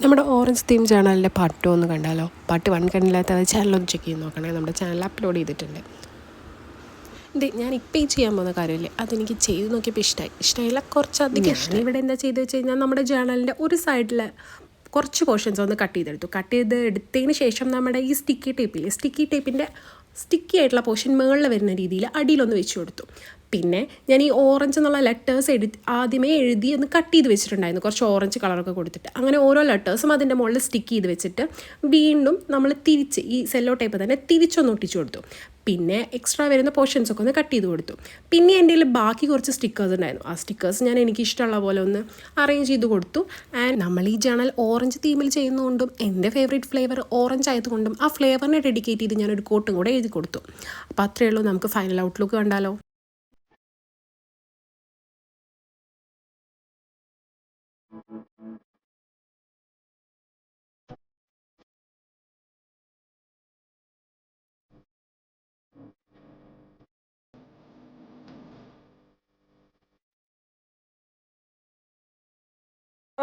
നമ്മുടെ orange theme ചാനലിൻ്റെ part 2 ഒന്ന് കണ്ടാലോ? പാർട്ട് 1 കണ്ടില്ലാത്ത ചാനലൊന്ന് ചെക്ക് ചെയ്ത് നോക്കണേ. നമ്മുടെ ചാനൽ അപ്ലോഡ് ചെയ്തിട്ടുണ്ട്. ഞാൻ ഇപ്പോൾ ഈ ചെയ്യാൻ പോകുന്ന കാര്യമില്ലേ, അതെനിക്ക് ചെയ്ത് നോക്കിയപ്പോൾ ഇഷ്ടമായില്ല, കുറച്ചധികം ഇഷ്ടം. ഇവിടെ എന്താ ചെയ്ത് വെച്ച് കഴിഞ്ഞാൽ നമ്മുടെ ജേണലിൻ്റെ ഒരു സൈഡിൽ കുറച്ച് പോർഷൻസ് ഒന്ന് കട്ട് എടുത്തതിന് ശേഷം നമ്മുടെ ഈ സ്റ്റിക്കി ടേപ്പിൻ്റെ സ്റ്റിക്കി ആയിട്ടുള്ള പോർഷൻ മുകളിൽ വരുന്ന രീതിയിൽ അടിയിലൊന്ന് വെച്ച് കൊടുത്തു. പിന്നെ ഞാൻ ഈ ഓറഞ്ച് എന്നുള്ള ലെറ്റേഴ്സ് ആദ്യമേ എഴുതി ഒന്ന് കട്ട് ചെയ്ത് വെച്ചിട്ടുണ്ടായിരുന്നു, കുറച്ച് ഓറഞ്ച് കളറൊക്കെ കൊടുത്തിട്ട്. അങ്ങനെ ഓരോ ലെറ്റേഴ്സും അതിൻ്റെ മുകളിൽ സ്റ്റിക്ക് ചെയ്ത് വെച്ചിട്ട് വീണ്ടും നമ്മൾ തിരിച്ച് ഈ സെല്ലോ ടേപ്പ് തന്നെ തിരിച്ചൊന്ന് ഒട്ടിച്ചു കൊടുത്തു. പിന്നെ എക്സ്ട്രാ വരുന്ന പോർഷൻസൊക്കെ ഒന്ന് കട്ട് ചെയ്ത് കൊടുത്തു. പിന്നെ എൻ്റെ കയ്യിൽ ബാക്കി കുറച്ച് സ്റ്റിക്കേഴ്സ് ഉണ്ടായിരുന്നു. ആ സ്റ്റിക്കേഴ്സ് ഞാൻ എനിക്കിഷ്ടമുള്ള പോലെ ഒന്ന് അറേഞ്ച് ചെയ്ത് കൊടുത്തു. ആൻഡ് നമ്മൾ ഈ ജേണൽ ഓറഞ്ച് തീമിൽ ചെയ്യുന്നതുകൊണ്ടും എൻ്റെ ഫേവറേറ്റ് ഫ്ലേവർ ഓറഞ്ച് ആയതുകൊണ്ടും ആ ഫ്ലേവറിനെ ഡെഡിക്കേറ്റ് ചെയ്ത് ഞാനൊരു കോട്ടും കൂടെ എഴുതി കൊടുത്തു. അപ്പോൾ അത്രയേ ഉള്ളൂ. നമുക്ക് ഫൈനൽ ഔട്ട്ലുക്ക് കണ്ടാലോ?